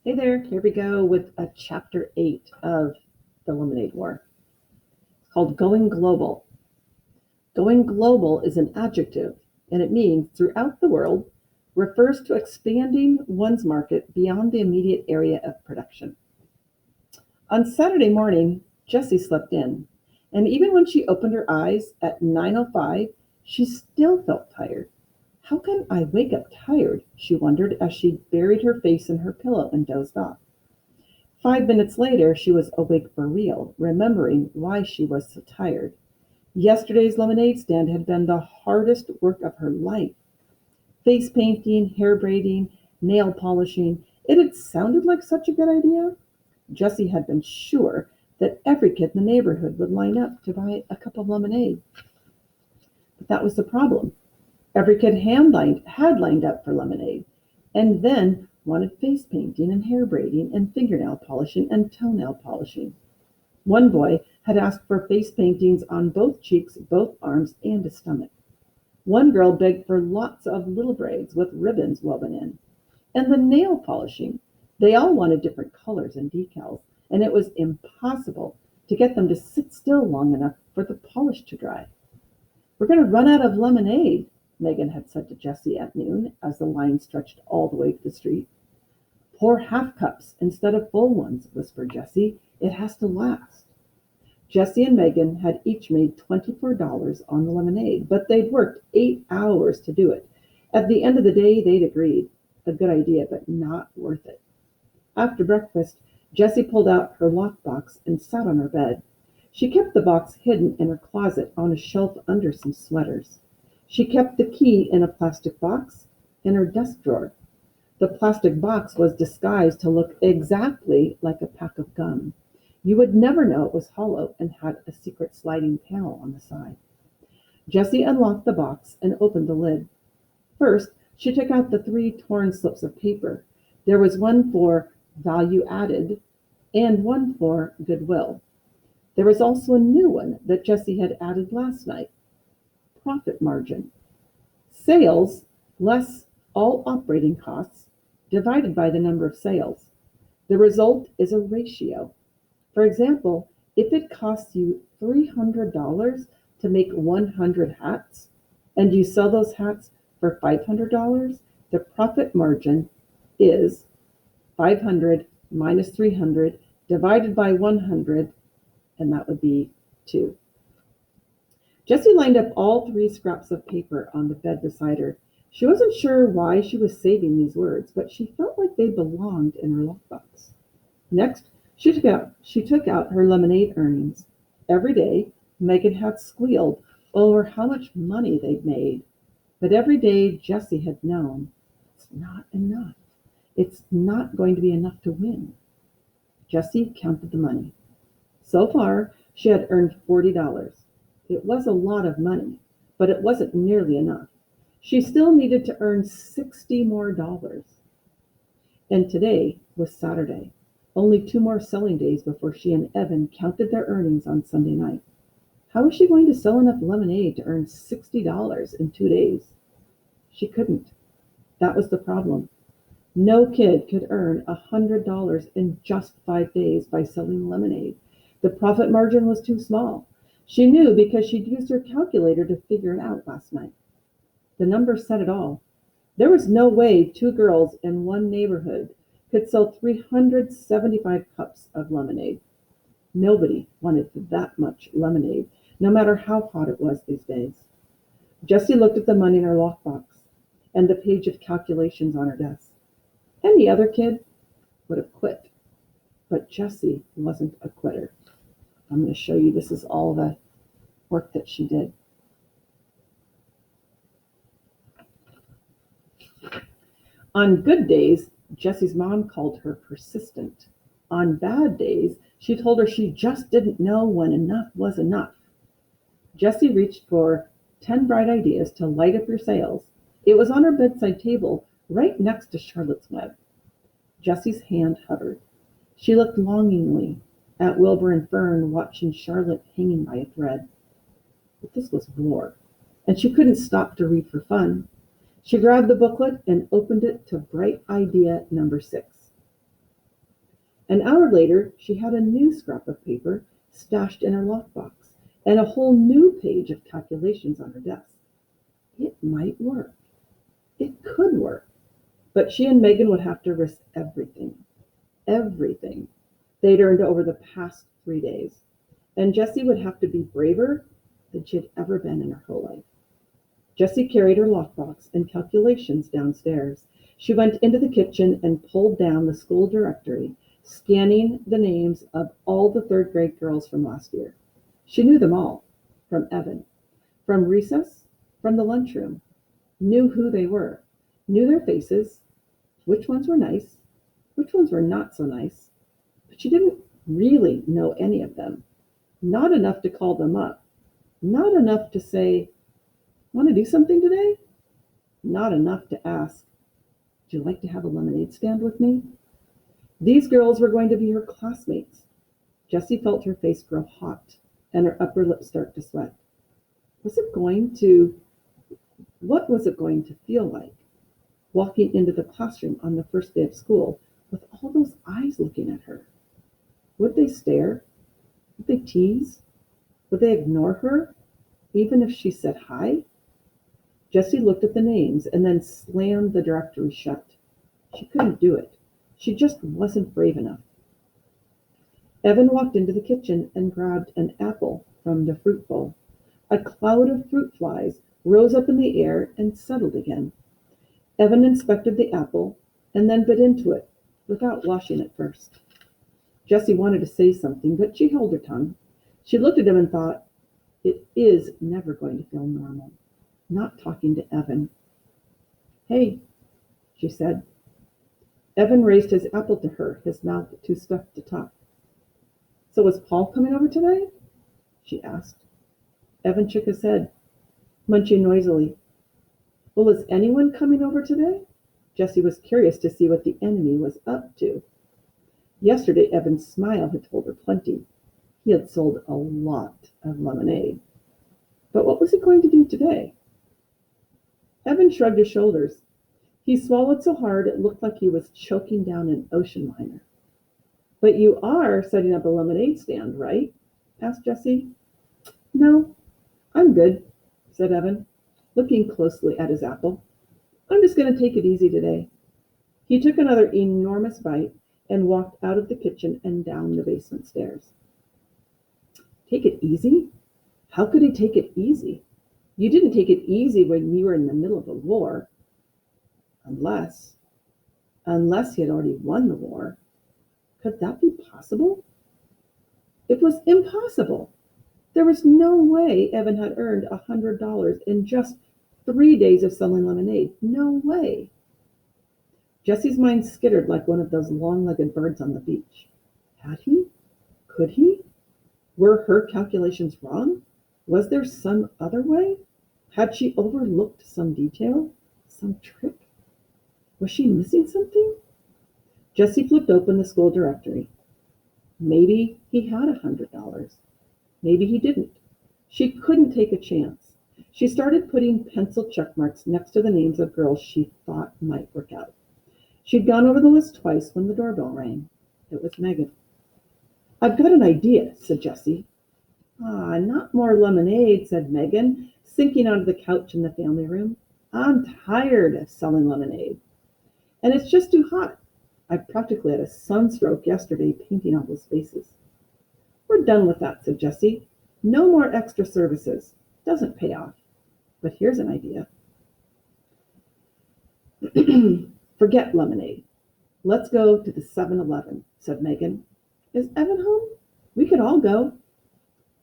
Hey there, here we go with chapter 8 of the Lemonade War. It's called Going Global. Going global is an adjective, and it means throughout the world, refers to expanding one's market beyond the immediate area of production. On Saturday morning, Jessie slept in, and even when she opened her eyes at 9:05, she still felt tired. How can I wake up tired? She wondered as she buried her face in her pillow and dozed off. 5 minutes later, she was awake for real, remembering why she was so tired. Yesterday's lemonade stand had been the hardest work of her life. Face painting, hair braiding, nail polishing. It had sounded like such a good idea. Jessie had been sure that every kid in the neighborhood would line up to buy a cup of lemonade. But that was the problem. Every kid had lined up for lemonade, and then wanted face painting and hair braiding and fingernail polishing and toenail polishing. One boy had asked for face paintings on both cheeks, both arms, and his stomach. One girl begged for lots of little braids with ribbons woven in. And the nail polishing, they all wanted different colors and decals, and it was impossible to get them to sit still long enough for the polish to dry. "We're going to run out of lemonade," Megan had said to Jessie at noon as the line stretched all the way to the street. "Pour half cups instead of full ones," whispered Jessie. "It has to last." Jessie and Megan had each made $24 on the lemonade, but they'd worked 8 hours to do it. At the end of the day, they'd agreed. A good idea, but not worth it. After breakfast, Jessie pulled out her lockbox and sat on her bed. She kept the box hidden in her closet on a shelf under some sweaters. She kept the key in a plastic box in her desk drawer. The plastic box was disguised to look exactly like a pack of gum. You would never know it was hollow and had a secret sliding panel on the side. Jessie unlocked the box and opened the lid. First, she took out the 3 torn slips of paper. There was one for value added and one for goodwill. There was also a new one that Jessie had added last night. Profit margin. Sales less all operating costs divided by the number of sales. The result is a ratio. For example, if it costs you $300 to make 100 hats, and you sell those hats for $500, the profit margin is 500 minus 300 divided by 100, and that would be 2. Jessie lined up all 3 scraps of paper on the bed beside her. She wasn't sure why she was saving these words, but she felt like they belonged in her lockbox. Next, she took out her lemonade earnings. Every day, Megan had squealed over how much money they'd made. But every day, Jessie had known it's not enough. It's not going to be enough to win. Jessie counted the money. So far, she had earned $40. It was a lot of money, but it wasn't nearly enough. She still needed to earn $60 more. And today was Saturday. Only 2 more selling days before she and Evan counted their earnings on Sunday night. How was she going to sell enough lemonade to earn $60 in 2 days? She couldn't. That was the problem. No kid could earn $100 in just 5 days by selling lemonade. The profit margin was too small. She knew because she'd used her calculator to figure it out last night. The number said it all. There was no way 2 girls in one neighborhood could sell 375 cups of lemonade. Nobody wanted that much lemonade, no matter how hot it was these days. Jessie looked at the money in her lockbox and the page of calculations on her desk. Any other kid would have quit, but Jessie wasn't a quitter. I'm going to show you, this is all the work that she did. On good days, Jessie's mom called her persistent. On bad days, she told her she just didn't know when enough was enough. Jessie reached for 10 bright ideas to light up your sales. It was on her bedside table, right next to Charlotte's Web. Jessie's hand hovered. She looked longingly at Wilbur and Fern watching Charlotte hanging by a thread. But this was war, and she couldn't stop to read for fun. She grabbed the booklet and opened it to bright idea number 6. An hour later, she had a new scrap of paper stashed in her lockbox and a whole new page of calculations on her desk. It might work. It could work. But she and Megan would have to risk everything. Everything they'd earned over the past 3 days. And Jessie would have to be braver than she had ever been in her whole life. Jessie carried her lockbox and calculations downstairs. She went into the kitchen and pulled down the school directory, scanning the names of all the third grade girls from last year. She knew them all, from Evan, from recess, from the lunchroom, knew who they were, knew their faces, which ones were nice, which ones were not so nice, but she didn't really know any of them. Not enough to call them up. Not enough to say, "Want to do something today?" Not enough to ask, "Would you like to have a lemonade stand with me?" These girls were going to be her classmates. Jessie felt her face grow hot and her upper lip start to sweat. What was it going to feel like walking into the classroom on the first day of school with all those eyes looking at her? Would they stare? Would they tease? Would they ignore her, even if she said hi? Jessie looked at the names and then slammed the directory shut. She couldn't do it. She just wasn't brave enough. Evan walked into the kitchen and grabbed an apple from the fruit bowl. A cloud of fruit flies rose up in the air and settled again. Evan inspected the apple and then bit into it without washing it first. Jessie wanted to say something, but she held her tongue. She looked at him and thought, it is never going to feel normal, not talking to Evan. "Hey," she said. Evan raised his apple to her, his mouth too stuffed to talk. "So is Paul coming over today?" she asked. Evan shook his head, munching noisily. "Well, is anyone coming over today?" Jessie was curious to see what the enemy was up to. Yesterday, Evan's smile had told her plenty. He had sold a lot of lemonade. But what was he going to do today? Evan shrugged his shoulders. He swallowed so hard it looked like he was choking down an ocean liner. "But you are setting up a lemonade stand, right?" asked Jessie. "No, I'm good," said Evan, looking closely at his apple. "I'm just going to take it easy today." He took another enormous bite and walked out of the kitchen and down the basement stairs. Take it easy? How could he take it easy? You didn't take it easy when you were in the middle of a war. Unless he had already won the war. Could that be possible? It was impossible. There was no way Evan had earned $100 in just 3 days of selling lemonade. No way. Jessie's mind skittered like one of those long-legged birds on the beach. Had he? Could he? Were her calculations wrong? Was there some other way? Had she overlooked some detail? Some trick? Was she missing something? Jessie flipped open the school directory. Maybe he had $100. Maybe he didn't. She couldn't take a chance. She started putting pencil check marks next to the names of girls she thought might work out. She'd gone over the list twice when the doorbell rang. It was Megan. "I've got an idea," said Jessie. Not more lemonade," said Megan, sinking onto the couch in the family room. "I'm tired of selling lemonade. And it's just too hot. I practically had a sunstroke yesterday painting all those faces." "We're done with that," said Jessie. "No more extra services. Doesn't pay off. But here's an idea." "Forget lemonade. Let's go to the 7-Eleven, said Megan. "Is Evan home? We could all go."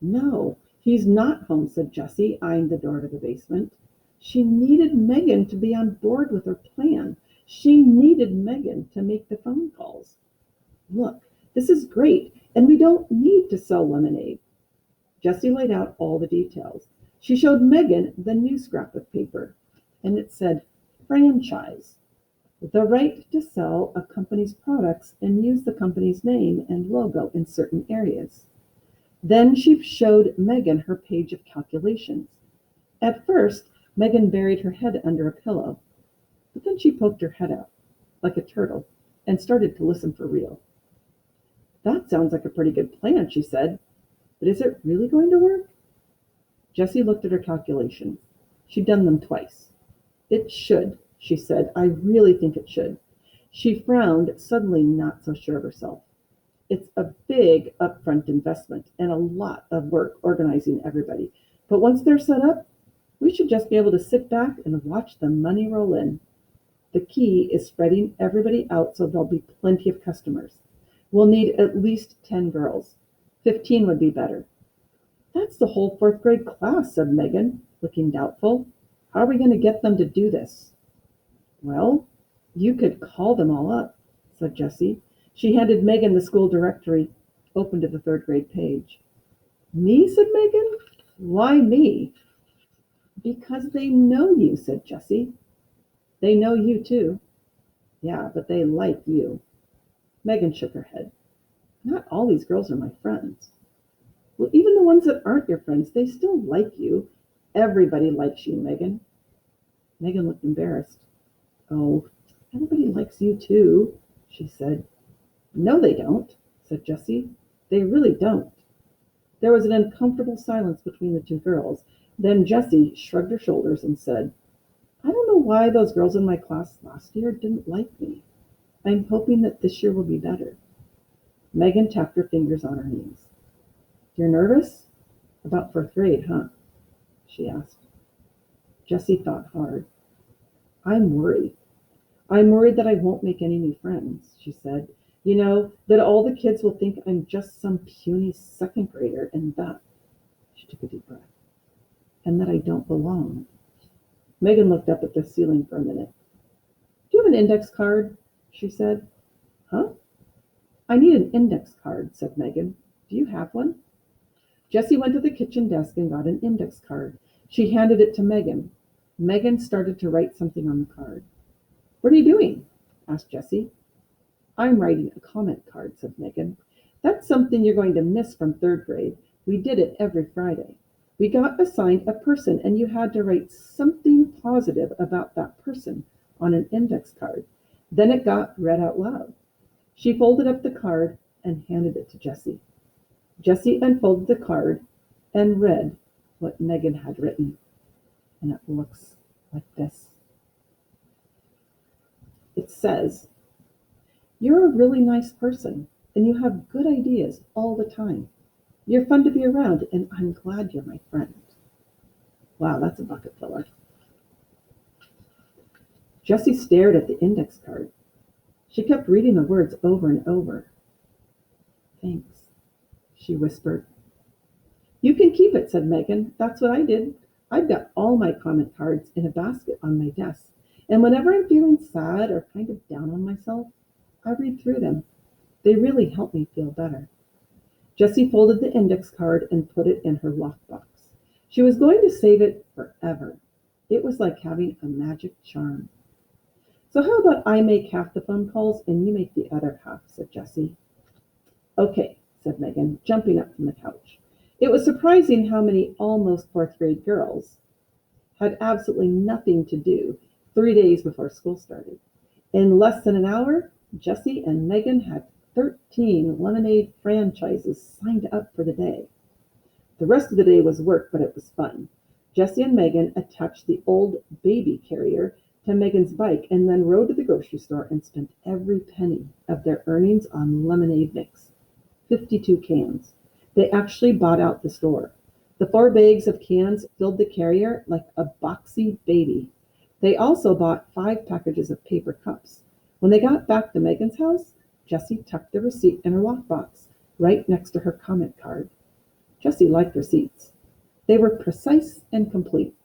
"No, he's not home," said Jessie, eyeing the door to the basement. She needed Megan to be on board with her plan. She needed Megan to make the phone calls. "Look, this is great, and we don't need to sell lemonade." Jessie laid out all the details. She showed Megan the new scrap of paper, and it said, "Franchise. The right to sell a company's products and use the company's name and logo in certain areas." Then she showed Megan her page of calculations. At first, Megan buried her head under a pillow, but then she poked her head out, like a turtle, and started to listen for real. That sounds like a pretty good plan, she said. But is it really going to work? Jessie looked at her calculations. She'd done them twice. It should, she said. I really think it should. She frowned, suddenly not so sure of herself. It's a big upfront investment and a lot of work organizing everybody. But once they're set up, we should just be able to sit back and watch the money roll in. The key is spreading everybody out so there'll be plenty of customers. We'll need at least 10 girls. 15 would be better. That's the whole fourth grade class, said Megan, looking doubtful. How are we going to get them to do this? Well, you could call them all up, said Jessie. She handed Megan the school directory, open to the third grade page. Me, said Megan. Why me? Because they know you, said Jessie. They know you too. Yeah, but they like you. Megan shook her head. Not all these girls are my friends. Well, even the ones that aren't your friends, they still like you. Everybody likes you, Megan. Megan looked embarrassed. Oh, everybody likes you too, she said. No, they don't, said Jessie. They really don't. There was an uncomfortable silence between the two girls. Then Jessie shrugged her shoulders and said, I don't know why those girls in my class last year didn't like me. I'm hoping that this year will be better. Megan tapped her fingers on her knees. You're nervous? About fourth grade, huh? She asked. Jessie thought hard. I'm worried. I'm worried that I won't make any new friends, she said. You know, that all the kids will think I'm just some puny second grader and that, she took a deep breath, and that I don't belong. Megan looked up at the ceiling for a minute. Do you have an index card? She said. Huh? I need an index card, said Megan. Do you have one? Jessie went to the kitchen desk and got an index card. She handed it to Megan. Megan started to write something on the card. What are you doing? Asked Jessie. I'm writing a comment card, said Megan. That's something you're going to miss from third grade. We did it every Friday. We got assigned a person, and you had to write something positive about that person on an index card. Then it got read out loud. She folded up the card and handed it to Jessie. Jessie unfolded the card and read what Megan had written. And it looks like this. It says, You're a really nice person, and you have good ideas all the time. You're fun to be around, and I'm glad you're my friend. Wow, that's a bucket filler. Jessie stared at the index card. She kept reading the words over and over. Thanks, she whispered. You can keep it, said Megan. That's what I did. I've got all my comment cards in a basket on my desk, and whenever I'm feeling sad or kind of down on myself, I read through them. They really help me feel better. Jessie folded the index card and put it in her lockbox. She was going to save it forever. It was like having a magic charm. So how about I make half the phone calls and you make the other half, said Jessie. Okay, said Megan, jumping up from the couch. It was surprising how many almost fourth grade girls had absolutely nothing to do 3 days before school started. In less than an hour, Jessie and Megan had 13 lemonade franchises signed up for the day. The rest of the day was work, but it was fun. Jessie and Megan attached the old baby carrier to Megan's bike and then rode to the grocery store and spent every penny of their earnings on lemonade mix. 52 cans. They actually bought out the store. The 4 bags of cans filled the carrier like a boxy baby. They also bought 5 packages of paper cups. When they got back to Megan's house, Jessie tucked the receipt in her lockbox, right next to her comment card. Jessie liked receipts. They were precise and complete.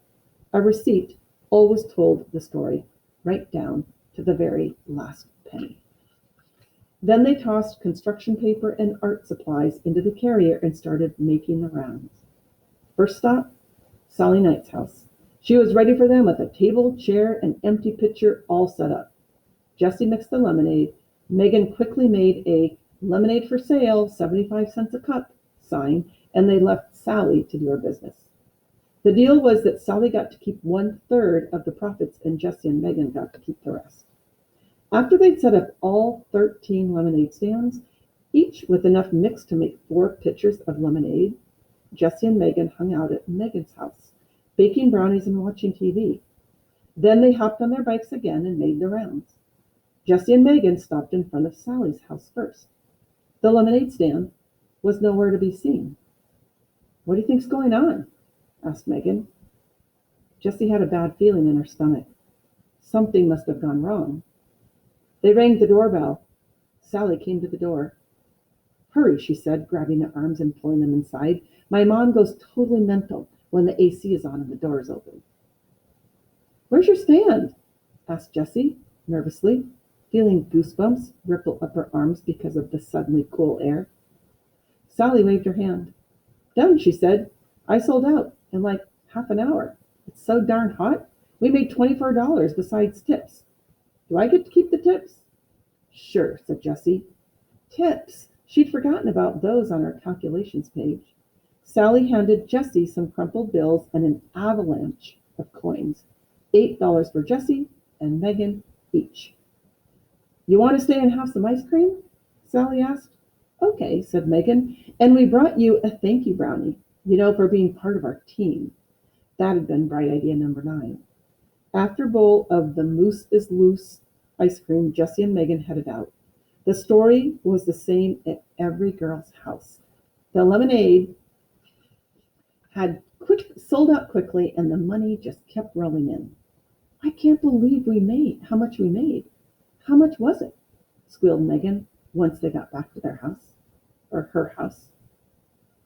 A receipt always told the story, right down to the very last penny. Then they tossed construction paper and art supplies into the carrier and started making the rounds. First stop, Sally Knight's house. She was ready for them with a table, chair, and empty pitcher all set up. Jessie mixed the lemonade. Megan quickly made a lemonade for sale, 75 cents a cup sign, and they left Sally to do her business. The deal was that Sally got to keep 1/3 of the profits and Jessie and Megan got to keep the rest. After they'd set up all 13 lemonade stands, Each with enough mix to make 4 pitchers of lemonade. Jessie and Megan hung out at Megan's house, baking brownies and watching TV. Then they hopped on their bikes again and made the rounds. Jessie and Megan stopped in front of Sally's house first. The lemonade stand was nowhere to be seen. "What do you think's going on?" asked Megan. Jessie had a bad feeling in her stomach. Something must have gone wrong. They rang the doorbell. Sally came to the door. "Hurry," she said, grabbing their arms and pulling them inside. "My mom goes totally mental when the AC is on and the door is open." "Where's your stand?" asked Jessie, nervously, feeling goosebumps ripple up her arms because of the suddenly cool air. Sally waved her hand. "Done," she said. "I sold out in like half an hour. It's so darn hot. We made $24 besides tips. Do I get to keep the tips?" "Sure," said Jessie. Tips! She'd forgotten about those on her calculations page. Sally handed Jessie some crumpled bills and an avalanche of coins. $8 for Jessie and Megan each. "You want to stay and have some ice cream?" Sally asked. "Okay," said Megan. "And we brought you a thank you brownie, for being part of our team." That had been bright idea number 9. After a bowl of the Moose is Loose ice cream, Jessie and Megan headed out. The story was the same at every girl's house. The lemonade had sold out quickly, and the money just kept rolling in. "I can't believe how much we made. How much was it?" squealed Megan once they got back to their house, or her house.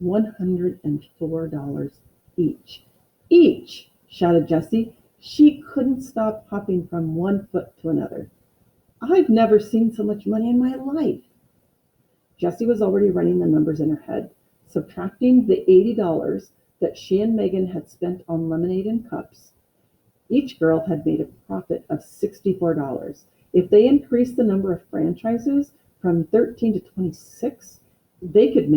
$104 each. "Each!" shouted Jessie. She couldn't stop hopping from one foot to another. "I've never seen so much money in my life." Jessie was already running the numbers in her head, subtracting the $80 that she and Megan had spent on lemonade and cups. Each girl had made a profit of $64. If they increased the number of franchises from 13 to 26, they could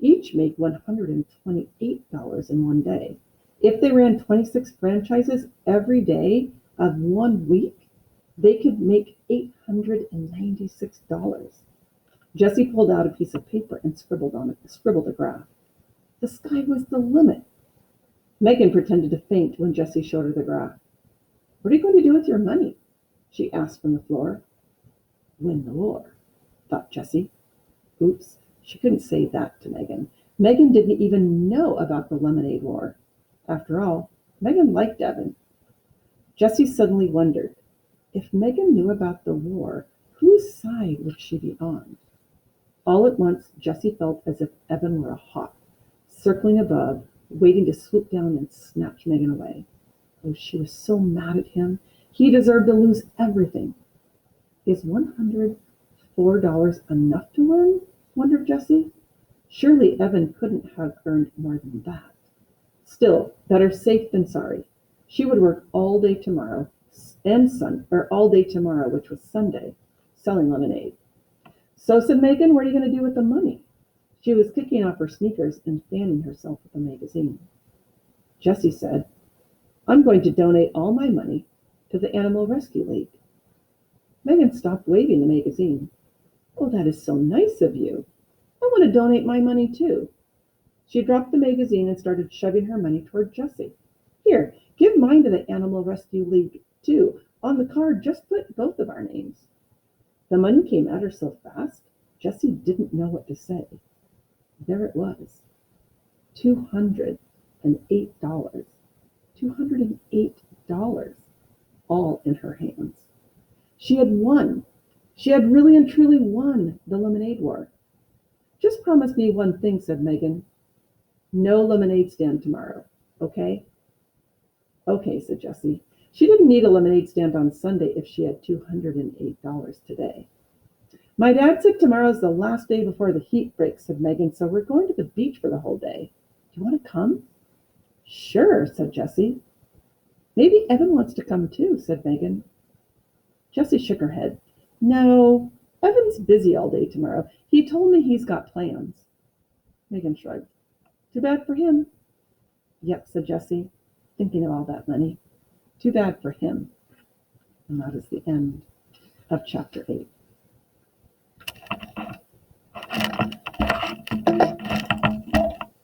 each make $128 in one day. If they ran 26 franchises every day of 1 week, they could make $896. Jessie pulled out a piece of paper and scribbled a graph. The sky was the limit. Megan pretended to faint when Jessie showed her the graph. "What are you going to do with your money?" she asked from the floor. "Win the war," thought Jessie. Oops, she couldn't say that to Megan. Megan didn't even know about the lemonade war. After all, Megan liked Evan. Jessie suddenly wondered, if Megan knew about the war, whose side would she be on? All at once, Jessie felt as if Evan were a hawk, circling above, waiting to swoop down and snatch Megan away. Oh, she was so mad at him. He deserved to lose everything. Is $104 enough to win? Wondered Jessie. Surely Evan couldn't have earned more than that. Still, better safe than sorry. She would work all day tomorrow, all day tomorrow, which was Sunday, selling lemonade. "So," said Megan, "what are you going to do with the money?" She was kicking off her sneakers and fanning herself with a magazine. Jessie said, "I'm going to donate all my money to the Animal Rescue League." Megan stopped waving the magazine. "Oh, that is so nice of you. I want to donate my money too." She dropped the magazine and started shoving her money toward Jessie. "Here, give mine to the Animal Rescue League too. On the card, just put both of our names." The money came at her so fast, Jessie didn't know what to say. There it was, $208. $208, all in her hands. She had won. She had really and truly won the lemonade war. "Just promise me one thing," said Megan. "No lemonade stand tomorrow, okay?" "Okay," said Jessie. She didn't need a lemonade stand on Sunday if she had $208 today. "My dad said tomorrow's the last day before the heat breaks," said Megan, "so we're going to the beach for the whole day. Do you want to come?" "Sure," said Jessie. "Maybe Evan wants to come too," said Megan. Jessie shook her head. "No, Evan's busy all day tomorrow. He told me he's got plans." Megan shrugged. "Too bad for him." "Yep," said Jessie, thinking of all that money. "Too bad for him." And that is the end of chapter 8.